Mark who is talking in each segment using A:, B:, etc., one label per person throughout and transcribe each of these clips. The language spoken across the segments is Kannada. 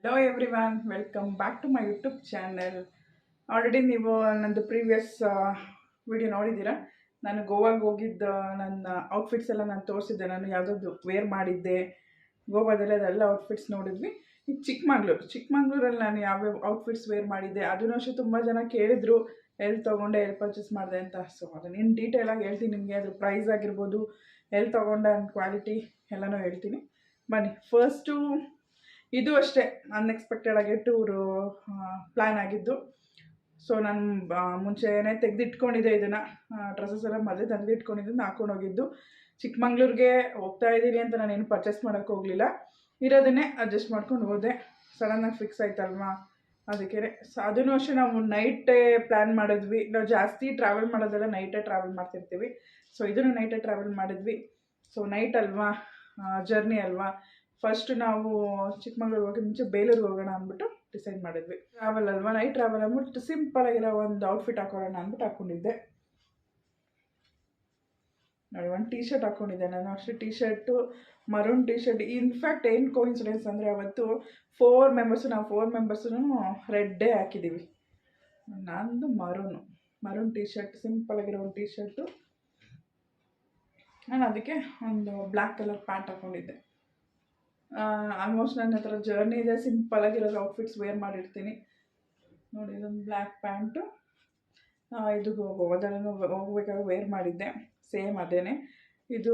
A: Hello everyone, welcome back to my YouTube channel. Already ನೀವು ನಂದು ಪ್ರೀವಿಯಸ್ ವಿಡಿಯೋ ನೋಡಿದ್ದೀರಾ. ನಾನು ಗೋವಾಗೆ ಹೋಗಿದ್ದ ನನ್ನ ಔಟ್ಫಿಟ್ಸ್ ಎಲ್ಲ ನಾನು ತೋರಿಸಿದ್ದೆ. ನಾನು ಯಾವುದಾದ್ರು ವೇರ್ ಮಾಡಿದ್ದೆ ಗೋವಾದಲ್ಲಿ, ಅದೆಲ್ಲ ಔಟ್ಫಿಟ್ಸ್ ನೋಡಿದ್ವಿ. ಈಗ ಚಿಕ್ಕಮಂಗ್ಳೂರಲ್ಲಿ ನಾನು ಯಾವ್ಯಾವ ಔಟ್ಫಿಟ್ಸ್ ವೇರ್ ಮಾಡಿದ್ದೆ ಅದನ್ನು ಅಷ್ಟೇ ತುಂಬ ಜನ ಕೇಳಿದ್ರು, ಎಲ್ಲಿ ತೊಗೊಂಡೆ, ಎಲ್ಲಿ ಪರ್ಚೇಸ್ ಮಾಡಿದೆ ಅಂತ. ಸೊ ಅದನ್ನು ಇನ್ನು ಡೀಟೇಲಾಗಿ ಹೇಳ್ತೀನಿ ನಿಮಗೆ. ಅದ್ರ ಪ್ರೈಸ್ ಆಗಿರ್ಬೋದು, ಎಲ್ಲಿ ತೊಗೊಂಡೆ ಆ್ಯಂಡ್ ಕ್ವಾಲಿಟಿ ಎಲ್ಲನೂ ಹೇಳ್ತೀನಿ. ಬನ್ನಿ. ಫಸ್ಟು ಇದು ಅಷ್ಟೇ ಅನ್ಎಕ್ಸ್ಪೆಕ್ಟೆಡ್ ಆಗಿ ಟೂರು ಪ್ಲ್ಯಾನ್ ಆಗಿದ್ದು. ಸೊ ನಾನು ಮುಂಚೆನೇ ತೆಗೆದಿಟ್ಕೊಂಡಿದ್ದೆ ಇದನ್ನು. ಡ್ರೆಸ್ಸಸ್ ಎಲ್ಲ ಮೊದಲೇ ತೆಗೆದಿಟ್ಕೊಂಡಿದ್ದು, ಹಾಕೊಂಡು ಹೋಗಿದ್ದು. ಚಿಕ್ಕಮಂಗ್ಳೂರಿಗೆ ಹೋಗ್ತಾ ಇದ್ದೀನಿ ಅಂತ ನಾನೇನು ಪರ್ಚೇಸ್ ಮಾಡೋಕ್ಕೆ ಹೋಗಲಿಲ್ಲ, ಇರೋದನ್ನೇ ಅಡ್ಜಸ್ಟ್ ಮಾಡ್ಕೊಂಡು ಹೋದೆ. ಸಡನ್ನಾಗಿ ಫಿಕ್ಸ್ ಆಯ್ತಲ್ವಾ, ಅದಕ್ಕೆ. ಸೊ ಅದನ್ನು ಅಷ್ಟೇ ನಾವು ನೈಟೇ ಪ್ಲ್ಯಾನ್ ಮಾಡಿದ್ವಿ. ನಾವು ಜಾಸ್ತಿ ಟ್ರಾವೆಲ್ ಮಾಡೋದೆಲ್ಲ ನೈಟೇ ಟ್ರಾವೆಲ್ ಮಾಡ್ತಿರ್ತೀವಿ. ಸೊ ಇದನ್ನು ನೈಟೇ ಟ್ರಾವೆಲ್ ಮಾಡಿದ್ವಿ. ಸೊ ನೈಟ್ ಅಲ್ವಾ, ಜರ್ನಿ ಅಲ್ವಾ, ಫಸ್ಟ್ ನಾವು ಚಿಕ್ಕಮಂಗ್ಳೂರಿಗೆ ಹೋಗಿ ಮುಂಚೆ ಬೇಲೂರಿಗೆ ಹೋಗೋಣ ಅಂದ್ಬಿಟ್ಟು ಡಿಸೈಡ್ ಮಾಡಿದ್ವಿ. ಟ್ರಾವೆಲ್ ಅಲ್ವಾ, ನೈಟ್ ಟ್ರಾವೆಲ್ ಅಂದ್ಬಿಟ್ಟು ಸಿಂಪಲ್ ಆಗಿರೋ ಒಂದು ಔಟ್ಫಿಟ್ ಹಾಕೊಳ್ಳೋಣ ಅಂದ್ಬಿಟ್ಟು ಹಾಕ್ಕೊಂಡಿದ್ದೆ. ನೋಡಿ, ಒಂದು ಟೀ ಶರ್ಟ್ ಹಾಕ್ಕೊಂಡಿದ್ದೆ ನಾನು. ಅಷ್ಟೇ T shirt, maroon T shirt. In fact ಏನು ಕೋಇನ್ಸಿಡೆನ್ಸ್ ಅಂದರೆ, ಅವತ್ತು ನಾವು ಫೋರ್ ಮೆಂಬರ್ಸೂ ರೆಡ್ಡೇ ಹಾಕಿದ್ದೀವಿ. ನಂದು ಮರೂನ್ ಟೀ ಶರ್ಟ್, ಸಿಂಪಲ್ ಆಗಿರೋ ಒಂದು ಟೀ ಶರ್ಟು. ನಾನು ಅದಕ್ಕೆ ಒಂದು ಬ್ಲ್ಯಾಕ್ ಕಲರ್ ಪ್ಯಾಂಟ್ ಹಾಕ್ಕೊಂಡಿದ್ದೆ. ಆಲ್ಮೋಸ್ಟ್ ನನ್ನ ಹತ್ರ ಜರ್ನಿ ಇದೆ, ಸಿಂಪಲಾಗಿರೋ ಔಟ್ಫಿಟ್ಸ್ ವೇರ್ ಮಾಡಿರ್ತೀನಿ. ನೋಡಿ, ಇದೊಂದು ಬ್ಲ್ಯಾಕ್ ಪ್ಯಾಂಟು. ಇದು ಗೋವಾದಲ್ಲೂ ಹೋಗ್ಬೇಕಾದ್ರೆ ವೇರ್ ಮಾಡಿದ್ದೆ, ಸೇಮ್ ಅದೇನೆ. ಇದು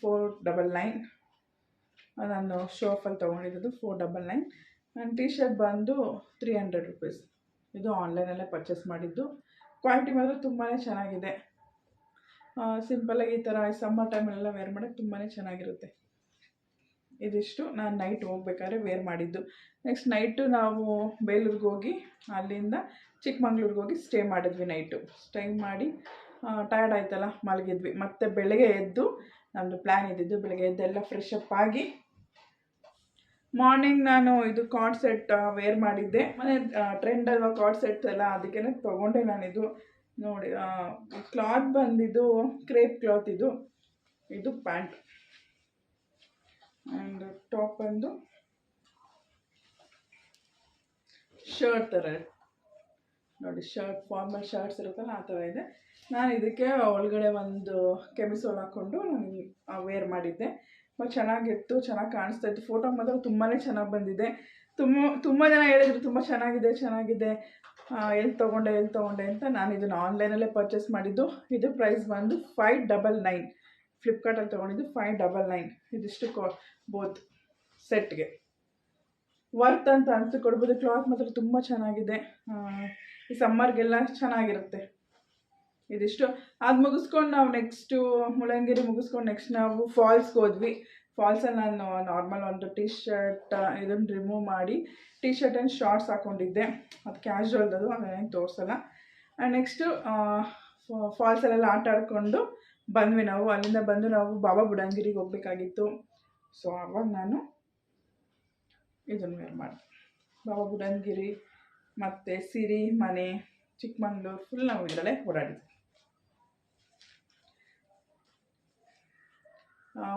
A: 499. ನಾನು ಶೋ ಆಫಲ್ಲಿ ತೊಗೊಂಡಿದ್ದು 499. ನನ್ನ ಟೀ ಶರ್ಟ್ ಬಂದು 300 ರುಪೀಸ್. ಇದು ಆನ್ಲೈನಲ್ಲೇ ಪರ್ಚೇಸ್ ಮಾಡಿದ್ದು. ಕ್ವಾಲಿಟಿ ಮಾತ್ರ ತುಂಬಾ ಚೆನ್ನಾಗಿದೆ. ಸಿಂಪಲಾಗಿ ಈ ಥರ ಸಮ್ಮರ್ ಟೈಮಲ್ಲೆಲ್ಲ ವೇರ್ ಮಾಡೋಕ್ಕೆ ತುಂಬಾ ಚೆನ್ನಾಗಿರುತ್ತೆ. ಇದಿಷ್ಟು ನಾನು ನೈಟ್ ಹೋಗ್ಬೇಕಾದ್ರೆ ವೇರ್ ಮಾಡಿದ್ದು. ನೆಕ್ಸ್ಟ್ ನೈಟು ನಾವು ಬೇಲೂರಿಗೆ ಹೋಗಿ ಅಲ್ಲಿಂದ ಚಿಕ್ಕಮಂಗ್ಳೂರಿಗೆ ಹೋಗಿ ಸ್ಟೇ ಮಾಡಿದ್ವಿ. ನೈಟು ಸ್ಟೇ ಮಾಡಿ ಟಯರ್ಡ್ ಆಯ್ತಲ್ಲ, ಮಲಗಿದ್ವಿ. ಮತ್ತು ಬೆಳಗ್ಗೆ ಎದ್ದು ನಮ್ಮದು ಪ್ಲ್ಯಾನ್ ಇದ್ದಿದ್ದು, ಬೆಳಗ್ಗೆ ಎದ್ದೆಲ್ಲ ಫ್ರೆಶ್ ಅಪ್ ಆಗಿ ಮಾರ್ನಿಂಗ್ ನಾನು ಇದು ಕಾರ್ಡ್ ಸೆಟ್ ವೇರ್ ಮಾಡಿದ್ದೆ. ಮನೆ ಟ್ರೆಂಡ್ ಅಲ್ವಾ ಕಾರ್ಡ್ ಸೆಟ್ ಎಲ್ಲ, ಅದಕ್ಕೆ ತೊಗೊಂಡೆ ನಾನಿದು. ನೋಡಿ, ಕ್ಲಾತ್ ಬಂದಿದ್ದು ಕ್ರೇಪ್ ಕ್ಲಾತ್. ಇದು ಪ್ಯಾಂಟ್ ಆ್ಯಂಡ್ ಟಾಪ್ ಬಂದು ಶರ್ಟ್ ಥರ. ನೋಡಿ, ಶರ್ಟ್, ಫಾರ್ಮಲ್ ಶರ್ಟ್ಸ್ ಇರುತ್ತಲ್ಲ ಆ ಥರ ಇದೆ. ನಾನು ಇದಕ್ಕೆ ಒಳಗಡೆ ಒಂದು ಕೆಮಿಸೋಲ್ ಹಾಕ್ಕೊಂಡು ನಾನು ವೇರ್ ಮಾಡಿದ್ದೆ. ಚೆನ್ನಾಗಿತ್ತು, ಚೆನ್ನಾಗಿ ಕಾಣಿಸ್ತಾ ಇತ್ತು. ಫೋಟೋ ಮಾತ್ರ ತುಂಬಾ ಚೆನ್ನಾಗಿ ಬಂದಿದೆ. ತುಂಬ ಜನ ಹೇಳಿದ್ರು ತುಂಬ ಚೆನ್ನಾಗಿದೆ, ಎಲ್ಲಿ ತೊಗೊಂಡೆ ಅಂತ. ನಾನು ಇದನ್ನು ಆನ್ಲೈನಲ್ಲೇ ಪರ್ಚೇಸ್ ಮಾಡಿದ್ದು. ಇದು ಪ್ರೈಸ್ ಬಂದು 599. ಫ್ಲಿಪ್ಕಾರ್ಟಲ್ಲಿ ತೊಗೊಂಡಿದ್ದು 599. ಇದಿಷ್ಟು ಬೋತ್ ಸೆಟ್ಗೆ ವರ್ತ್ ಅಂತ ಕೊಡ್ಬೋದು. ಕ್ಲಾತ್ ಮಾತ್ರ ತುಂಬ ಚೆನ್ನಾಗಿದೆ. ಈ ಸಮ್ಮರ್ಗೆಲ್ಲ ಚೆನ್ನಾಗಿರುತ್ತೆ. ಇದಿಷ್ಟು ಅದು ಮುಗಿಸ್ಕೊಂಡು ನಾವು ನೆಕ್ಸ್ಟು ಮುಳ್ಳಯ್ಯನಗಿರಿ ಮುಗಿಸ್ಕೊಂಡು ನೆಕ್ಸ್ಟ್ ನಾವು ಫಾಲ್ಸ್ಗೆ ಹೋದ್ವಿ. ಫಾಲ್ಸಲ್ಲಿ ನಾನು ನಾರ್ಮಲ್ ಒಂದು ಟೀ ಶರ್ಟ್ ಇದನ್ನು ರಿಮೂವ್ ಮಾಡಿ ಟೀ ಶರ್ಟ್ ಆ್ಯಂಡ್ ಶಾರ್ಟ್ಸ್ ಹಾಕ್ಕೊಂಡಿದ್ದೆ. ಅದು ಕ್ಯಾಶುವಲ್ದದು, ಅದನ್ನೇನು ತೋರಿಸಲ್ಲ. ಆ್ಯಂಡ್ ನೆಕ್ಸ್ಟು ಫಾಲ್ಸಲ್ಲೆಲ್ಲ ಆಟ ಆಡಿಕೊಂಡು ಬಂದ್ವಿ. ನಾವು ಅಲ್ಲಿಂದ ಬಂದು ನಾವು ಬಾಬಾ ಬುಡನ್ಗಿರಿಗೆ ಹೋಗ್ಬೇಕಾಗಿತ್ತು. ಸೊ ಆವಾಗ ನಾನು ಇದನ್ನು ವೇರ್ ಮಾಡಿದೆ. ಬಾಬಾ ಬುಡನ್ಗಿರಿ ಮತ್ತು ಸಿರಿ ಮನೆ, ಚಿಕ್ಕಮಂಗ್ಳೂರು ಫುಲ್ ನಾವು ಇದರಲ್ಲೇ ಓಡಾಡಿದ್ವಿ.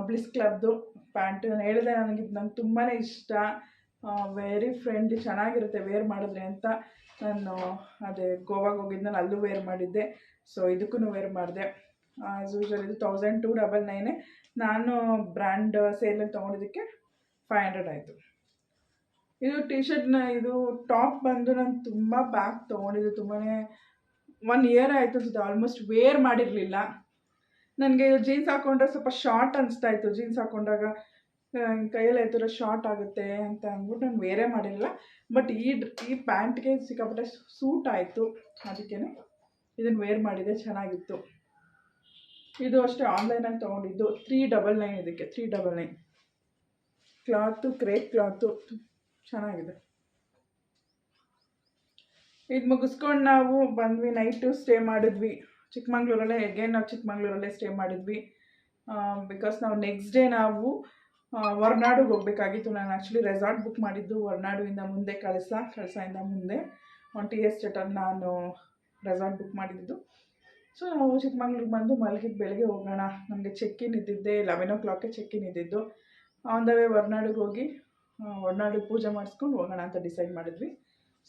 A: ಬ್ಲಿಸ್ ಕ್ಲಬ್ದು ಪ್ಯಾಂಟ್ ನಾನು ಹೇಳಿದೆ, ನಂಗೆ ತುಂಬಾ ಇಷ್ಟ. ವೆರಿ ಫ್ರೆಂಡ್ಲಿ, ಚೆನ್ನಾಗಿರುತ್ತೆ ವೇರ್ ಮಾಡಿದ್ರೆ ಅಂತ. ನಾನು ಅದೇ ಗೋವಾಗೆ ಹೋಗಿದ್ದು, ನಾನು ಅಲ್ಲೂ ವೇರ್ ಮಾಡಿದ್ದೆ. ಸೊ ಇದಕ್ಕೂ ವೇರ್ ಮಾಡಿದೆ. ಆ್ಯಸ್ ಯೂಶ್ವಲ್ ಇದು 1299. ನಾನು ಬ್ರ್ಯಾಂಡ್ ಸೇಲಲ್ಲಿ ತೊಗೊಂಡಿದ್ದಕ್ಕೆ 500 ಆಯಿತು. ಇದು ಟೀ ಶರ್ಟ್ನ ಇದು ಟಾಪ್ ಬಂದು ನಾನು ತುಂಬ ಬ್ಯಾಗ್ ತೊಗೊಂಡಿದ್ದು. ತುಂಬಾ 1 ಇಯರ್ ಆಯಿತು ಅನ್ಸುತ್ತೆ ಆಲ್ಮೋಸ್ಟ್ ವೇರ್ ಮಾಡಿರಲಿಲ್ಲ. ನನಗೆ ಜೀನ್ಸ್ ಹಾಕ್ಕೊಂಡ್ರೆ ಸ್ವಲ್ಪ ಶಾರ್ಟ್ ಅನಿಸ್ತಾ ಇತ್ತು. ಜೀನ್ಸ್ ಹಾಕ್ಕೊಂಡಾಗ ಕೈಯಲ್ಲಿ ಎತ್ತಿರೋ ಶಾರ್ಟ್ ಆಗುತ್ತೆ ಅಂತ ಅಂದ್ಬಿಟ್ಟು ನಾನು ವೇರೇ ಮಾಡಿರಲಿಲ್ಲ. ಬಟ್ ಈ ಪ್ಯಾಂಟ್ಗೆ ಸಿಕ್ಕಾಪಟ್ಟೆ ಸೂಟ್ ಆಯಿತು, ಅದಕ್ಕೇ ಇದನ್ನು ವೇರ್ ಮಾಡಿದೆ. ಚೆನ್ನಾಗಿತ್ತು. ಇದು ಅಷ್ಟೇ ಆನ್ಲೈನಲ್ಲಿ ತೊಗೊಂಡಿದ್ದು. 399 ಇದಕ್ಕೆ. 399 ಕ್ಲಾತು, ಕ್ರೇಪ್ ಕ್ಲಾತು ಚೆನ್ನಾಗಿದೆ. ಇದು ಮುಗಿಸ್ಕೊಂಡು ನಾವು ಬಂದ್ವಿ. ನೈಟು ಸ್ಟೇ ಮಾಡಿದ್ವಿ ಚಿಕ್ಕಮಂಗ್ಳೂರಲ್ಲೇ. ನಾವು ಚಿಕ್ಕಮಂಗ್ಳೂರಲ್ಲೇ ಸ್ಟೇ ಮಾಡಿದ್ವಿ. ಬಿಕಾಸ್ ನಾವು ನೆಕ್ಸ್ಟ್ ಡೇ ನಾವು ಹೊರನಾಡಿಗೆ ಹೋಗಬೇಕಾಗಿತ್ತು. ನಾನು ಆ್ಯಕ್ಚುಲಿ ರೆಸಾರ್ಟ್ ಬುಕ್ ಮಾಡಿದ್ದು ಹೊರನಾಡುವಿಂದ ಮುಂದೆ, ಕಳಸದಿಂದ ಮುಂದೆ ಒಂದು ಟಿ ಎಸ್ಟೇಟಲ್ಲಿ ನಾನು ರೆಸಾರ್ಟ್ ಬುಕ್ ಮಾಡಿದ್ದು. ಸೊ ನಾವು ಚಿಕ್ಕಮಂಗ್ಳೂರಿಗೆ ಬಂದು ಮಲಗಿದ್ದು. ಬೆಳಗ್ಗೆ ಹೋಗೋಣ, ನಮಗೆ ಚೆಕ್ ಇನ್ ಇದ್ದಿದ್ದೆ 11 o'clock ಚೆಕ್ ಇನ್ ಇದ್ದಿದ್ದು. ಆನ್ ದ ವೇ ಹೊರನಾಡಿಗೆ ಹೋಗಿ ಹೊರನಾಡಿಗೆ ಪೂಜೆ ಮಾಡಿಸ್ಕೊಂಡು ಹೋಗೋಣ ಅಂತ ಡಿಸೈಡ್ ಮಾಡಿದ್ವಿ.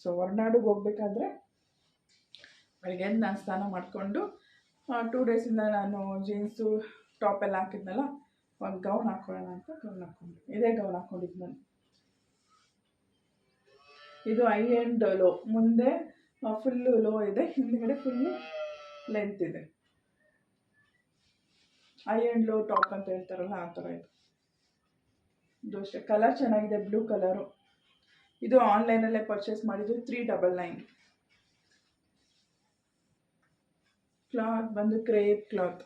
A: ಸೊ ಹೊರನಾಡಿಗೆ ಹೋಗ್ಬೇಕಾದ್ರೆ ಬೆಳಗ್ಗೆ ನಾನು ಸ್ನಾನ ಮಾಡಿಕೊಂಡು 2 ಡೇಸಿಂದ ನಾನು ಜೀನ್ಸು ಟಾಪ್ ಎಲ್ಲ ಹಾಕಿದ್ನಲ್ಲ, ಒಂದು ಗೌನ್ ಹಾಕ್ಕೊಳ್ಳೋಣ ಅಂತ ಗೌನ್ ಹಾಕ್ಕೊಂಡು ಇದೇ ಗೌನ್ ಹಾಕ್ಕೊಂಡಿದ್ದು ನಾನು. ಇದು ಐ ಎಂಡ್ ಲೋ, ಮುಂದೆ ಫುಲ್ಲು ಲೋ ಇದೆ, ಹಿಂದ್ಗಡೆ ಫುಲ್ಲು ಲೆಂತ್ ಇದೆ. ಐ ಎಂಡ್ ಲೋ ಟಾಪ್ ಅಂತ ಹೇಳ್ತಾರಲ್ಲ ಆ ಥರ ಇದು. ಇದು ಅಷ್ಟೇ, ಕಲರ್ ಚೆನ್ನಾಗಿದೆ, ಬ್ಲೂ ಕಲರು. ಇದು ಆನ್ಲೈನಲ್ಲೇ ಪರ್ಚೇಸ್ ಮಾಡಿದ್ದು, 399. ಕ್ಲಾತ್ ಬಂದು ಕ್ರೇಪ್ ಕ್ಲಾತ್.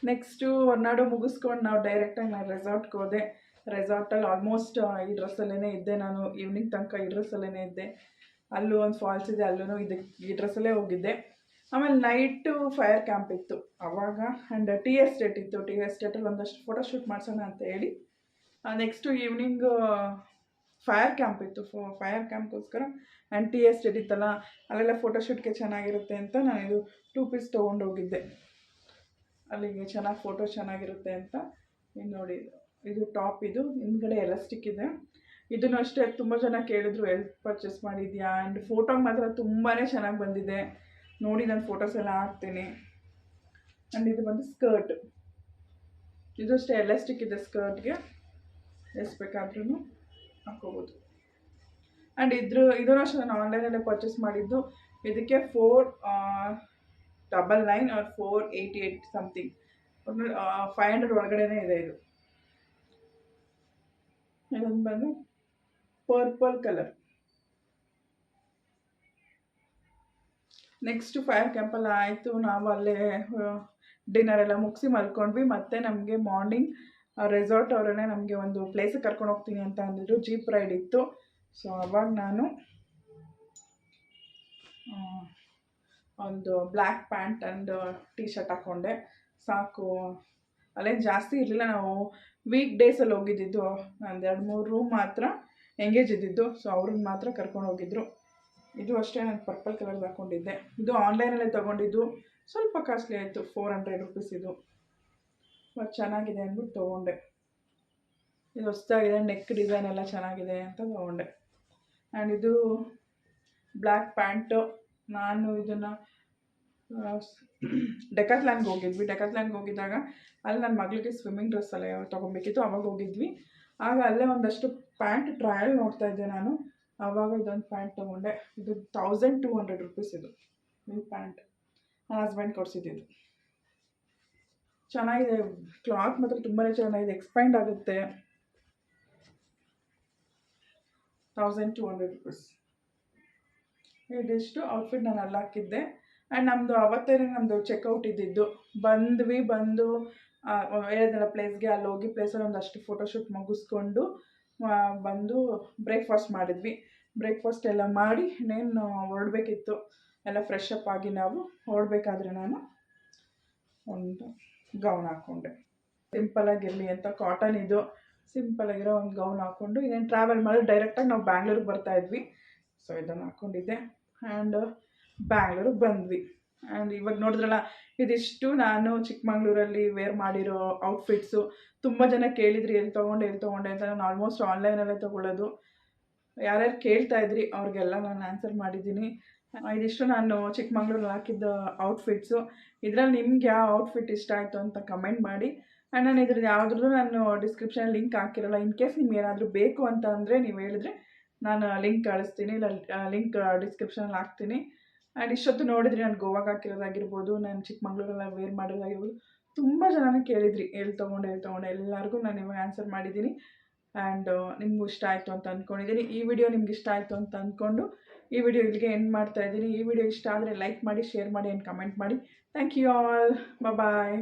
A: ನೆಕ್ಸ್ಟು ಹೊರನಾಡು ಮುಗಿಸ್ಕೊಂಡು ನಾವು ಡೈರೆಕ್ಟಾಗಿ ನಾನು ರೆಸಾರ್ಟ್ಗೆ ಹೋದೆ. ರೆಸಾರ್ಟಲ್ಲಿ ಆಲ್ಮೋಸ್ಟ್ ಈ ಡ್ರೆಸ್ಸಲ್ಲೇ ಇದ್ದೆ ನಾನು, ಈವ್ನಿಂಗ್ ತನಕ ಈ ಡ್ರೆಸ್ಸಲ್ಲೇ ಇದ್ದೆ. ಅಲ್ಲೂ ಒಂದು ಫಾಲ್ಸ್ ಇದೆ, ಅಲ್ಲೂ ಈ ಡ್ರೆಸ್ಸಲ್ಲೇ ಹೋಗಿದ್ದೆ. ಆಮೇಲೆ ನೈಟು ಫೈರ್ ಕ್ಯಾಂಪ್ ಇತ್ತು ಆವಾಗ, ಆ್ಯಂಡ್ ಟೀ ಎಸ್ಟೇಟ್ ಇತ್ತು. ಟೀ ಎಸ್ಟೇಟಲ್ಲಿ ಒಂದಷ್ಟು ಫೋಟೋಶೂಟ್ ಮಾಡ್ಸೋಣ ಅಂತ ಹೇಳಿ ನೆಕ್ಸ್ಟು ಈವ್ನಿಂಗ್ ಫೈರ್ ಕ್ಯಾಂಪ್ ಇತ್ತು. ಫೈರ್ ಕ್ಯಾಂಪ್ಗೋಸ್ಕರ ಆ್ಯಂಡ್ ಟೀ ಎಸ್ಟೇಟ್ ಇತ್ತಲ್ಲ, ಅಲ್ಲೆಲ್ಲ ಫೋಟೋಶೂಟ್ಗೆ ಚೆನ್ನಾಗಿರುತ್ತೆ ಅಂತ ನಾನು ಇದು 2 ಪೀಸ್ ತೊಗೊಂಡೋಗಿದ್ದೆ. ಅಲ್ಲಿಗೆ ಚೆನ್ನಾಗಿ ಫೋಟೋ ಚೆನ್ನಾಗಿರುತ್ತೆ ಅಂತ. ಇದು ನೋಡಿ, ಇದು ಟಾಪ್, ಇದು ಹಿಂದ್ಗಡೆ ಎಲಾಸ್ಟಿಕ್ ಇದೆ. ಇದನ್ನು ಅಷ್ಟೇ ತುಂಬ ಜನ ಕೇಳಿದ್ರು ಎಲ್ಲಿ ಪರ್ಚೇಸ್ ಮಾಡಿದ್ಯಾ, ಆ್ಯಂಡ್ ಫೋಟೋಗೆ ಮಾತ್ರ ತುಂಬಾ ಚೆನ್ನಾಗಿ ಬಂದಿದೆ. ನೋಡಿ ನಾನು ಫೋಟೋಸ್ ಎಲ್ಲ ಹಾಕ್ತೀನಿ. ಆ್ಯಂಡ್ ಇದು ಬಂದು ಸ್ಕರ್ಟ್, ಇದು ಅಷ್ಟೇ ಎಲಾಸ್ಟಿಕ್ ಇದೆ ಸ್ಕರ್ಟ್ಗೆ, ಎಷ್ಟು ಬೇಕಾದ್ರೂ ಹಾಕ್ಕೋಬೋದು. ಆ್ಯಂಡ್ ಇದೂ ಅಷ್ಟೇ ನಾನು ಆನ್ಲೈನಲ್ಲೇ ಪರ್ಚೇಸ್ ಮಾಡಿದ್ದು. ಇದಕ್ಕೆ 499 ಆರ್ 488 ಸಮಥಿಂಗ್, 500 ಒಳಗಡೆನೇ ಇದೆ. ಇದೊಂದು ಬಂದು ಪರ್ಪಲ್ ಕಲರ್. ನೆಕ್ಸ್ಟು ಫೈರ್ ಕ್ಯಾಂಪೆಲ್ಲ ಆಯಿತು, ನಾವು ಅಲ್ಲೇ ಡಿನ್ನರ್ ಎಲ್ಲ ಮುಗಿಸಿ ಮಲ್ಕೊಂಡ್ವಿ. ಮತ್ತು ನಮಗೆ ಮಾರ್ನಿಂಗ್ ರೆಸಾರ್ಟ್ ಅವರೇ ನಮಗೆ ಒಂದು ಪ್ಲೇಸಿಗೆ ಕರ್ಕೊಂಡು ಹೋಗ್ತೀನಿ ಅಂತ ಅಂದಿದ್ರು. ಜೀಪ್ ರೈಡ್ ಇತ್ತು. ಸೊ ಅವಾಗ ನಾನು ಒಂದು black pant and T shirt ಹಾಕ್ಕೊಂಡೆ, ಸಾಕು. ಅಲ್ಲೇನು ಜಾಸ್ತಿ ಇರಲಿಲ್ಲ, ನಾವು ವೀಕ್ ಡೇಸಲ್ಲಿ ಹೋಗಿದ್ದಿದ್ದು. ಒಂದು 2-3 ರೂಮ್ ಮಾತ್ರ ಎಂಗೇಜ್ ಇದ್ದಿದ್ದು. ಸೊ ಅವ್ರನ್ನ ಮಾತ್ರ ಕರ್ಕೊಂಡು ಹೋಗಿದ್ರು. ಇದು ಅಷ್ಟೇ, ನಾನು ಪರ್ಪಲ್ ಕಲರ್ದು ಹಾಕ್ಕೊಂಡಿದ್ದೆ. ಇದು ಆನ್ಲೈನಲ್ಲೇ ತೊಗೊಂಡಿದ್ದು, ಸ್ವಲ್ಪ ಕಾಸ್ಟ್ಲಿ ಆಯಿತು, 400 ರುಪೀಸ್. ಇದು ಚೆನ್ನಾಗಿದೆ ಅಂದ್ಬಿಟ್ಟು ತೊಗೊಂಡೆ. ಇದು ಹೊಸದಾಗಿದೆ, ನೆಕ್ ಡಿಸೈನ್ ಎಲ್ಲ ಚೆನ್ನಾಗಿದೆ ಅಂತ ತೊಗೊಂಡೆ. ಆ್ಯಂಡ್ ಇದು ಬ್ಲ್ಯಾಕ್ ಪ್ಯಾಂಟು. ನಾನು ಇದನ್ನು ಡೆಕಾಥ್ಲಾನ್ಗೆ ಹೋಗಿದ್ವಿ. ಡೆಕಾಥ್ಲಾನ್ಗೆ ಹೋಗಿದ್ದಾಗ ಅಲ್ಲಿ ನನ್ನ ಮಗಳಿಗೆ ಸ್ವಿಮ್ಮಿಂಗ್ ಡ್ರೆಸ್ ಎಲ್ಲ ತೊಗೊಬೇಕಿತ್ತು, ಅವಾಗ ಹೋಗಿದ್ವಿ. ಆಗ ಅಲ್ಲೇ ಒಂದಷ್ಟು ಪ್ಯಾಂಟ್ ಟ್ರಯಲ್ ನೋಡ್ತಾಯಿದ್ದೆ ನಾನು. ಆವಾಗ ಇದೊಂದು ಪ್ಯಾಂಟ್ ತೊಗೊಂಡೆ. ಇದು 1200 ರುಪೀಸ್. ಇದು ಈ ಪ್ಯಾಂಟ್ ನನ್ನ ಹಸ್ಬೆಂಡ್ ಕೊಡಿಸಿದ್ದು. ಚೆನ್ನಾಗಿದೆ, ಕ್ಲಾತ್ ಮಾತ್ರ ತುಂಬಾ ಚೆನ್ನಾಗಿದೆ, ಎಕ್ಸ್ಪ್ಯಾಂಡ್ ಆಗುತ್ತೆ. 1200 ರುಪೀಸ್. ಇದಿಷ್ಟು ಔಟ್ಫಿಟ್ ನಾನು ಅಲ್ಲಿ ಹಾಕಿದ್ದೆ. ಆ್ಯಂಡ್ ನಮ್ಮದು ಅವತ್ತೇ ನಮ್ಮದು ಚೆಕ್ಔಟ್ ಇದ್ದಿದ್ದು. ಬಂದು ಹೇಳಿದೆಲ್ಲ ಪ್ಲೇಸ್ಗೆ, ಅಲ್ಲಿ ಹೋಗಿ ಪ್ಲೇಸಲ್ಲಿ ಒಂದಷ್ಟು ಫೋಟೋಶೂಟ್ ಮುಗಿಸ್ಕೊಂಡು ಬಂದು ಬ್ರೇಕ್ಫಾಸ್ಟ್ ಮಾಡಿದ್ವಿ. ಬ್ರೇಕ್ಫಾಸ್ಟ್ ಎಲ್ಲ ಮಾಡಿ ಇನ್ನೇನು ಹೊರಡಬೇಕಿತ್ತು. ಎಲ್ಲ ಫ್ರೆಶ್ ಅಪ್ ಆಗಿ ನಾವು ಹೊರಡಬೇಕಾದ್ರೆ ನಾನು ಒಂದು ಗೌನ್ ಹಾಕ್ಕೊಂಡೆ. ಸಿಂಪಲಾಗಿರಲಿ ಅಂತ, ಕಾಟನ್ ಇದು, ಸಿಂಪಲಾಗಿರೋ ಒಂದು ಗೌನ್ ಹಾಕ್ಕೊಂಡು ಇನ್ನೇನು ಟ್ರಾವೆಲ್ ಮಾಡಿ ಡೈರೆಕ್ಟಾಗಿ ನಾವು ಬ್ಯಾಂಗ್ಳೂರಿಗೆ ಬರ್ತಾಯಿದ್ವಿ. ಸೊ ಇದನ್ನು ಹಾಕ್ಕೊಂಡಿದ್ದೆ. ಆ್ಯಂಡ್ ಬ್ಯಾಂಗ್ಳೂರಿಗೆ ಬಂದ್ವಿ. ಆ್ಯಂಡ್ ಇವಾಗ ನೋಡಿದ್ರಲ್ಲ, ಇದಿಷ್ಟು ನಾನು ಚಿಕ್ಕಮಂಗ್ಳೂರಲ್ಲಿ ವೇರ್ ಮಾಡಿರೋ ಔಟ್ಫಿಟ್ಸು. ತುಂಬ ಜನ ಕೇಳಿದ್ರಿ ಎಲ್ಲಿ ತೊಗೊಂಡೆ ಅಂತ. ನಾನು ಆಲ್ಮೋಸ್ಟ್ ಆನ್ಲೈನಲ್ಲೇ ತೊಗೊಳ್ಳೋದು. ಯಾರ್ಯಾರು ಕೇಳ್ತಾಯಿದ್ರಿ ಅವ್ರಿಗೆಲ್ಲ ನಾನು ಆನ್ಸರ್ ಮಾಡಿದ್ದೀನಿ. ಇದಿಷ್ಟು ನಾನು ಚಿಕ್ಕಮಂಗ್ಳೂರಲ್ಲಿ ಹಾಕಿದ್ದ ಔಟ್ಫಿಟ್ಸು. ಇದರಲ್ಲಿ ನಿಮ್ಗೆ ಯಾವ ಔಟ್ಫಿಟ್ ಇಷ್ಟ ಆಯಿತು ಅಂತ ಕಮೆಂಟ್ ಮಾಡಿ. ಆ್ಯಂಡ್ ನಾನು ಇದ್ರದ್ದು ಯಾವುದ್ರದ್ದು ನಾನು ಡಿಸ್ಕ್ರಿಪ್ಷನ್ ಲಿಂಕ್ ಹಾಕಿರಲ್ಲ. ಇನ್ ಕೇಸ್ ನಿಮ್ಗೆ ಏನಾದರೂ ಬೇಕು ಅಂತ ಅಂದರೆ ನೀವು ಹೇಳಿದ್ರೆ ನಾನು ಲಿಂಕ್ ಕಳಿಸ್ತೀನಿ, ಇಲ್ಲ ಲಿಂಕ್ ಡಿಸ್ಕ್ರಿಪ್ಷನಲ್ಲಿ ಹಾಕ್ತೀನಿ. ಆ್ಯಂಡ್ ಇಷ್ಟೊತ್ತು ನೋಡಿದ್ರಿ ನಾನು ಗೋವಾಗೆ ಹಾಕಿರೋದಾಗಿರ್ಬೋದು, ನಾನು ಚಿಕ್ಕಮಂಗ್ಳೂರೆಲ್ಲ ವೇರ್ ಮಾಡೋದಾಗಿರ್ಬೋದು. ತುಂಬ ಜನನೇ ಕೇಳಿದ್ರಿ ಎಲ್ಲಿ ತೊಗೊಂಡೆ ಎಲ್ಲರಿಗೂ ನಾನು ಇವಾಗ ಆನ್ಸರ್ ಮಾಡಿದ್ದೀನಿ. ಆ್ಯಂಡ್ ನಿಮಗೂ ಇಷ್ಟ ಆಯಿತು ಅಂತ ಅಂದ್ಕೊಂಡಿದ್ದೀನಿ. ಈ ವಿಡಿಯೋ ನಿಮ್ಗೆ ಇಷ್ಟ ಆಯಿತು ಅಂತ ಅಂದ್ಕೊಂಡು ಈ ವಿಡಿಯೋ ಇಲ್ಲಿಗೆ ಎಂಡ್ ಮಾಡ್ತಾಯಿದ್ದೀನಿ. ಈ ವಿಡಿಯೋ ಇಷ್ಟ ಆದರೆ ಲೈಕ್ ಮಾಡಿ, ಶೇರ್ ಮಾಡಿ ಆ್ಯಂಡ್ ಕಮೆಂಟ್ ಮಾಡಿ. Thank you all. ಬಾಯ್.